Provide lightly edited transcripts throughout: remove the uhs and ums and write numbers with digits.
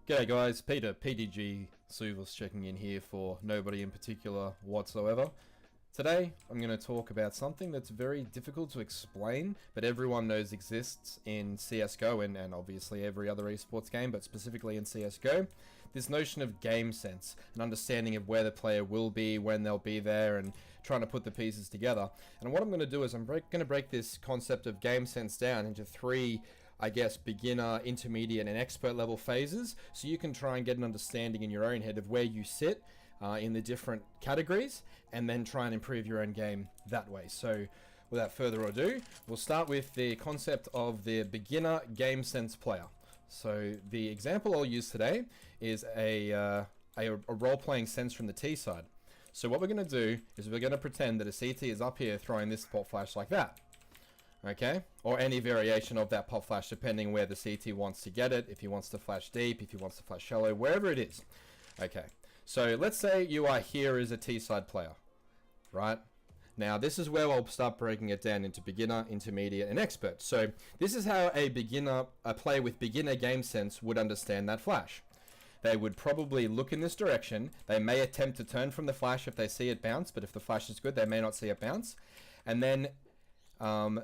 G'day guys, Peter, PDG Suvos checking in here for nobody in particular whatsoever. Today, I'm going to talk about something that's very difficult to explain, but everyone knows exists in CSGO and obviously every other esports game, but specifically in CSGO. This notion of game sense, an understanding of where the player will be, when they'll be there, and trying to put the pieces together. And what I'm going to do is I'm going to break this concept of game sense down into three, I guess, beginner, intermediate, and expert level phases, so you can try and get an understanding in your own head of where you sit in the different categories, and then try and improve your own game that way. So without further ado, we'll start with the concept of the beginner game sense player. So the example I'll use today is a role-playing sense from the T side. So what we're going to do is we're going to pretend that a CT is up here throwing this pop flash like that. Okay, or any variation of that pop flash depending where the CT wants to get it, if he wants to flash deep, if he wants to flash shallow, wherever it is. Okay, so let's say you are here as a T-side player, right? Now this is where I'll start breaking it down into beginner, intermediate, and expert. So this is how a player with beginner game sense would understand that flash. They would probably look in this direction. They may attempt to turn from the flash if they see it bounce, but if the flash is good, they may not see it bounce. And then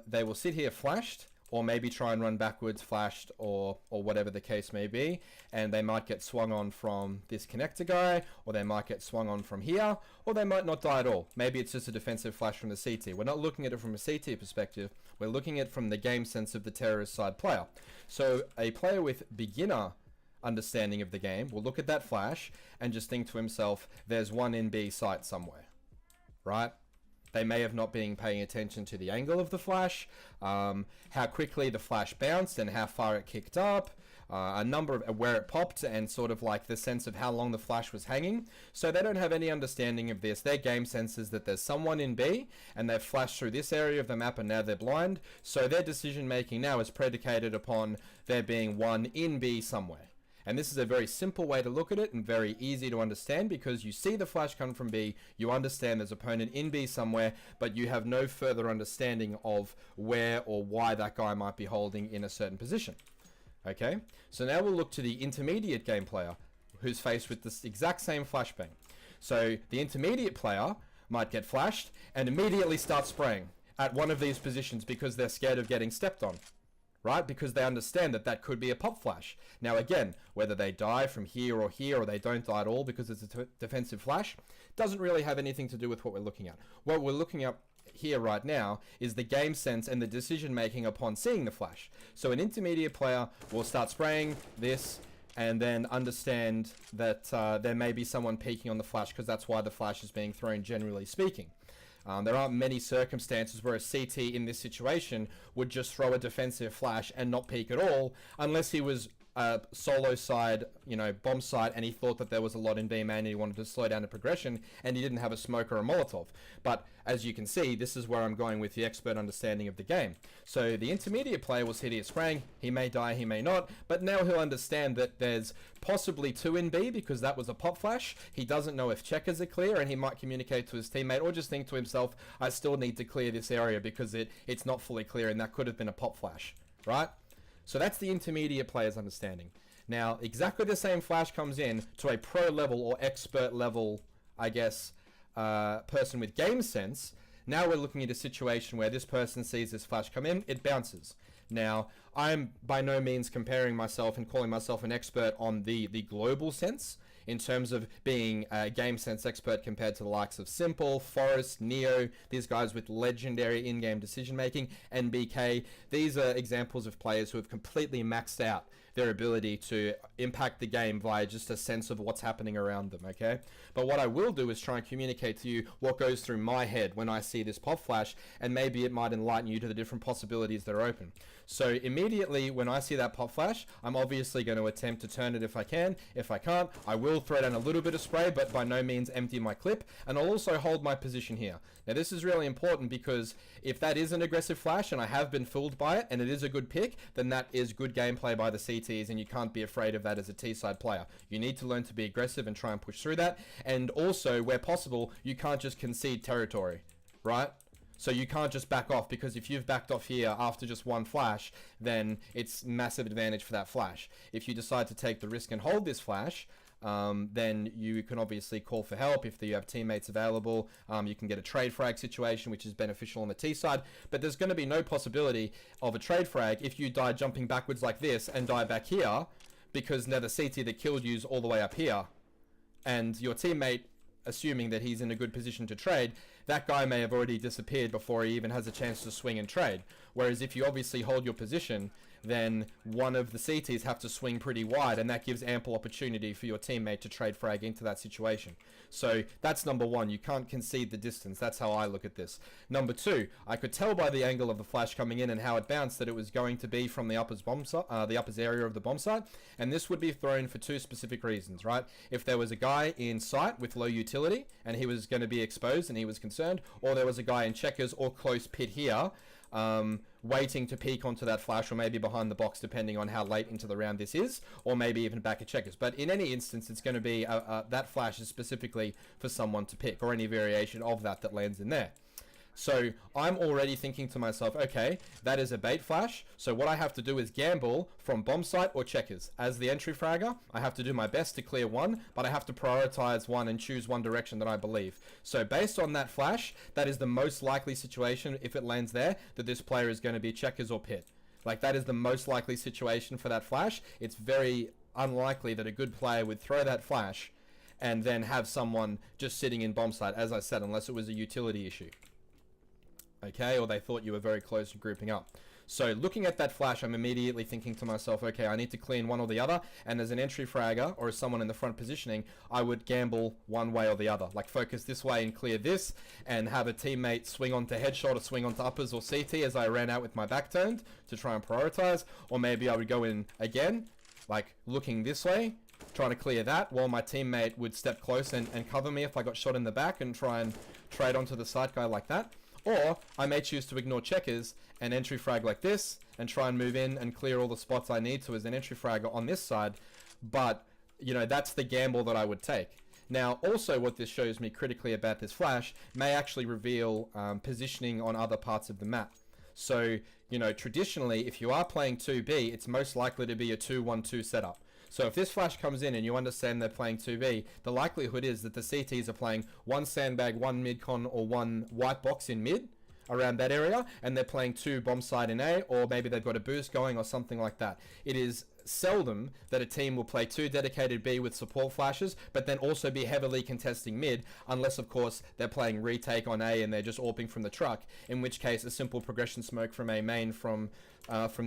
they will sit here flashed, or maybe try and run backwards flashed, or whatever the case may be, and they might get swung on from this connector guy, or they might get swung on from here, or they might not die at all. Maybe it's just a defensive flash from the CT. We're not looking at it from a CT perspective, we're looking at it from the game sense of the terrorist side player. So a player with beginner understanding of the game will look at that flash and just think to himself, there's one in B site somewhere, right? They may have not been paying attention to the angle of the flash, how quickly the flash bounced and how far it kicked up, a number of where it popped, and sort of like the sense of how long the flash was hanging. So they don't have any understanding of this. Their game sense is that there's someone in B and they've flashed through this area of the map and now they're blind. So their decision making now is predicated upon there being one in B somewhere. And this is a very simple way to look at it and very easy to understand, because you see the flash come from B, you understand there's an opponent in B somewhere, but you have no further understanding of where or why that guy might be holding in a certain position. Okay, so now we'll look to the intermediate game player who's faced with this exact same flashbang. So the intermediate player might get flashed and immediately start spraying at one of these positions because they're scared of getting stepped on. Right? Because they understand that that could be a pop flash. Now again, whether they die from here, or they don't die at all because it's a defensive flash, doesn't really have anything to do with what we're looking at. What we're looking at here right now is the game sense and the decision making upon seeing the flash. So an intermediate player will start spraying this and then understand that there may be someone peeking on the flash, because that's why the flash is being thrown, generally speaking. There aren't many circumstances where a CT in this situation would just throw a defensive flash and not peek at all, unless he was solo side, bomb site, and he thought that there was a lot in B man and he wanted to slow down the progression and he didn't have a smoke or a Molotov. But as you can see, this is where I'm going with the expert understanding of the game. So the intermediate player will sit here spraying, he may die, he may not, but now he'll understand that there's possibly two in B because that was a pop flash. He doesn't know if checkers are clear, and he might communicate to his teammate or just think to himself, I still need to clear this area because it's not fully clear and that could have been a pop flash, right? So that's the intermediate player's understanding. Now, exactly the same flash comes in to a pro level or expert level, I guess, person with game sense. Now we're looking at a situation where this person sees this flash come in, it bounces. Now, I'm by no means comparing myself and calling myself an expert on the global sense, in terms of being a game sense expert compared to the likes of Simple, Forest, Neo, these guys with legendary in-game decision making, and BK. These are examples of players who have completely maxed out their ability to impact the game via just a sense of what's happening around them, okay? But what I will do is try and communicate to you what goes through my head when I see this pop flash, and maybe it might enlighten you to the different possibilities that are open. So immediately when I see that pop flash, I'm obviously going to attempt to turn it if I can. If I can't, I will throw down a little bit of spray, but by no means empty my clip, and I'll also hold my position here. Now this is really important, because if that is an aggressive flash and I have been fooled by it and it is a good pick, then that is good gameplay by the CTs, and you can't be afraid of that as a T-side player. You need to learn to be aggressive and try and push through that, and also where possible you can't just concede territory, right? So you can't just back off, because if you've backed off here after just one flash, then it's massive advantage for that flash. If you decide to take the risk and hold this flash, then you can obviously call for help if you have teammates available. You can get a trade frag situation, which is beneficial on the T side, but there's going to be no possibility of a trade frag if you die jumping backwards like this and die back here, because now the CT that killed you is all the way up here, and your teammate, assuming that he's in a good position to trade, that guy may have already disappeared before he even has a chance to swing and trade. Whereas if you obviously hold your position, then one of the CTs have to swing pretty wide, and that gives ample opportunity for your teammate to trade frag into that situation. So that's number one. You can't concede the distance. That's how I look at this. Number two, I could tell by the angle of the flash coming in and how it bounced that it was going to be from the uppers the uppers area of the bomb site, and this would be thrown for two specific reasons, right? If there was a guy in sight with low utility and he was going to be exposed and he was concerned, or there was a guy in checkers or close pit here, waiting to peek onto that flash, or maybe behind the box depending on how late into the round this is, or maybe even back at checkers. But in any instance, it's going to be that flash is specifically for someone to pick, or any variation of that lands in there. So I'm already thinking to myself, okay, that is a bait flash, so what I have to do is gamble from bomb site or checkers. As the entry fragger, I have to do my best to clear one, but I have to prioritize one and choose one direction that I believe. So based on that flash, that is the most likely situation, if it lands there, that this player is going to be checkers or pit. Like, that is the most likely situation for that flash. It's very unlikely that a good player would throw that flash and then have someone just sitting in bomb site, as I said, unless it was a utility issue. Okay, or they thought you were very close to grouping up. So looking at that flash, I'm immediately thinking to myself, okay, I need to clean one or the other, and as an entry fragger or as someone in the front positioning, I would gamble one way or the other, like focus this way and clear this, and have a teammate swing onto headshot or swing onto uppers or CT as I ran out with my back turned to try and prioritize, or maybe I would go in again, like looking this way, trying to clear that, while my teammate would step close and cover me if I got shot in the back and try and trade onto the side guy like that. Or I may choose to ignore checkers and entry frag like this and try and move in and clear all the spots I need to as an entry fragger on this side. But, you know, that's the gamble that I would take. Now, also what this shows me critically about this flash may actually reveal positioning on other parts of the map. So, you know, traditionally, if you are playing 2B, it's most likely to be a 2-1-2 setup. So if this flash comes in and you understand they're playing 2B, the likelihood is that the CTs are playing one sandbag, one mid-con, or one white box in mid, around that area, and they're playing two bomb side in A, or maybe they've got a boost going or something like that. It is seldom that a team will play two dedicated B with support flashes, but then also be heavily contesting mid, unless of course they're playing retake on A and they're just AWPing from the truck, in which case a simple progression smoke from A main from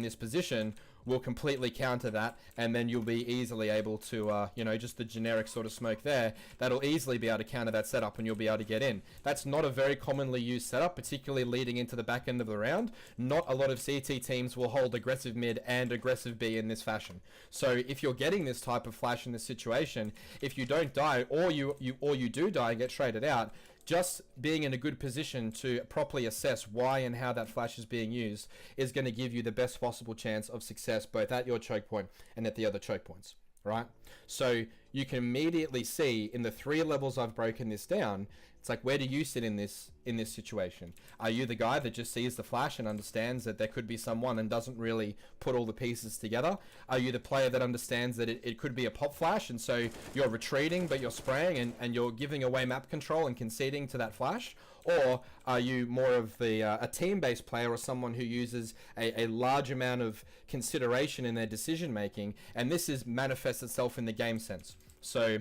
this position will completely counter that, and then you'll be easily able to, you know, just the generic sort of smoke there, that'll easily be able to counter that setup and you'll be able to get in. That's not a very commonly used setup, particularly leading into the back end of the round. Not a lot of CT teams will hold aggressive mid and aggressive B in this fashion. So if you're getting this type of flash in this situation, if you don't die, or you do die and get traded out, just being in a good position to properly assess why and how that flash is being used is going to give you the best possible chance of success, both at your choke point and at the other choke points, right? So you can immediately see in the 3 levels I've broken this down, it's like, where do you sit in this situation? Are you the guy that just sees the flash and understands that there could be someone and doesn't really put all the pieces together? Are you the player that understands that it could be a pop flash, and so you're retreating but you're spraying and you're giving away map control and conceding to that flash? Or are you more of the a team-based player, or someone who uses a large amount of consideration in their decision making, and this manifests itself in the game sense? So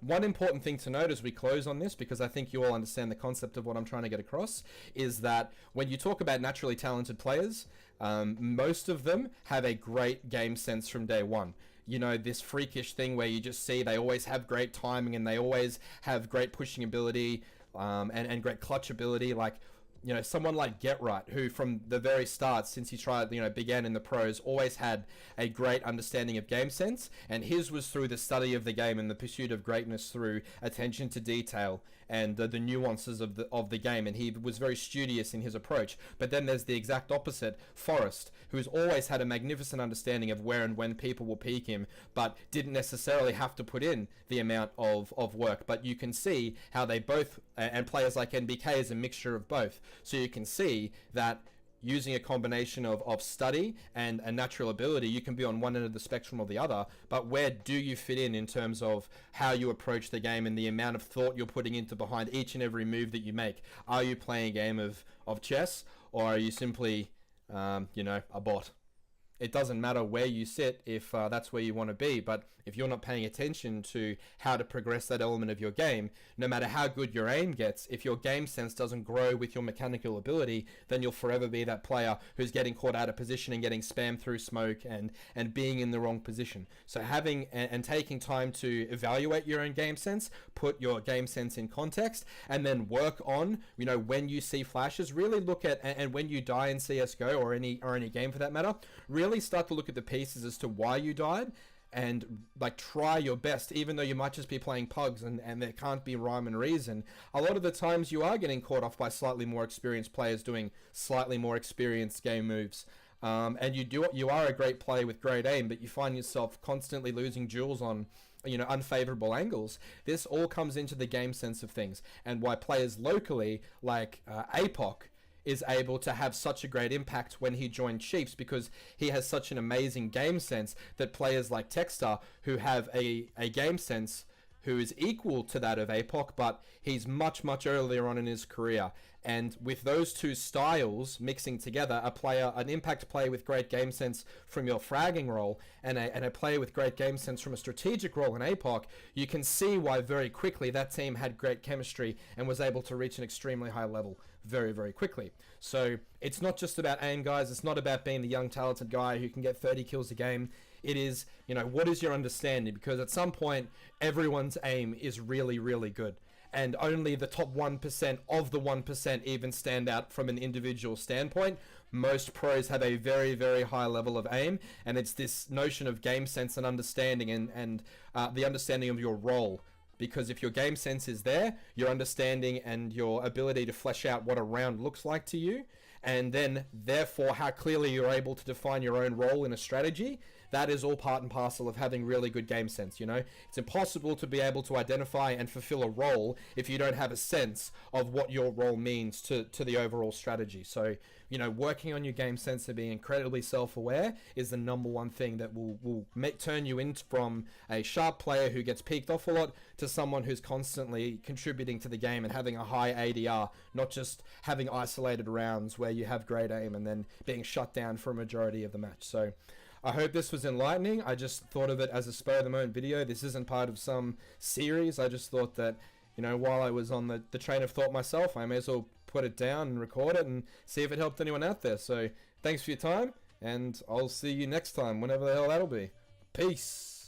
one important thing to note as we close on this, because I think you all understand the concept of what I'm trying to get across, is that when you talk about naturally talented players, most of them have a great game sense from day one. You know, this freakish thing where you just see they always have great timing and they always have great pushing ability, and great clutch ability. Like, you know, someone like Get Right, who from the very start, since he began in the pros, always had a great understanding of game sense, and his was through the study of the game and the pursuit of greatness through attention to detail and the nuances of the game, and he was very studious in his approach. But then there's the exact opposite, Forrest, who's always had a magnificent understanding of where and when people will peak him, but didn't necessarily have to put in the amount of work. But you can see how they both, and players like NBK is a mixture of both, So you can see that using a combination of study and a natural ability, you can be on one end of the spectrum or the other, but where do you fit in terms of how you approach the game and the amount of thought you're putting into behind each and every move that you make? Are you playing a game of chess, or are you simply, a bot? It doesn't matter where you sit if that's where you want to be, but if you're not paying attention to how to progress that element of your game, no matter how good your aim gets, if your game sense doesn't grow with your mechanical ability, then you'll forever be that player who's getting caught out of position and getting spammed through smoke and being in the wrong position. So having and taking time to evaluate your own game sense, put your game sense in context, and then work on, when you see flashes, really look at, and when you die in CSGO or any game for that matter, really start to look at the pieces as to why you died, and try your best, even though you might just be playing pugs and there can't be rhyme and reason. A lot of the times you are getting caught off by slightly more experienced players doing slightly more experienced game moves. And you are a great player with great aim, but you find yourself constantly losing duels on unfavorable angles. This all comes into the game sense of things, and why players locally like APOC is able to have such a great impact when he joined Chiefs, because he has such an amazing game sense that players like Texter, who have a game sense who is equal to that of APOC, but he's much, much earlier on in his career. And with those two styles mixing together, an impact player with great game sense from your fragging role and a player with great game sense from a strategic role in APOC, you can see why very quickly that team had great chemistry and was able to reach an extremely high level very, very quickly. So it's not just about aim, guys. It's not about being the young, talented guy who can get 30 kills a game. It is, what is your understanding? Because at some point, everyone's aim is really, really good. And only the top 1% of the 1% even stand out from an individual standpoint. Most pros have a very, very high level of aim, and it's this notion of game sense and understanding and the understanding of your role. Because if your game sense is there, your understanding and your ability to flesh out what a round looks like to you, and then therefore how clearly you're able to define your own role in a strategy, that is all part and parcel of having really good game sense. It's impossible to be able to identify and fulfill a role if you don't have a sense of what your role means to the overall strategy. So working on your game sense and being incredibly self-aware is the number one thing that will turn you into from a sharp player who gets peeked off a lot to someone who's constantly contributing to the game and having a high ADR, not just having isolated rounds where you have great aim and then being shut down for a majority of the match. So I hope this was enlightening. I just thought of it as a spur-of-the-moment video. This isn't part of some series. I just thought that, while I was on the train of thought myself, I may as well put it down and record it and see if it helped anyone out there. So thanks for your time, and I'll see you next time, whenever the hell that'll be. Peace.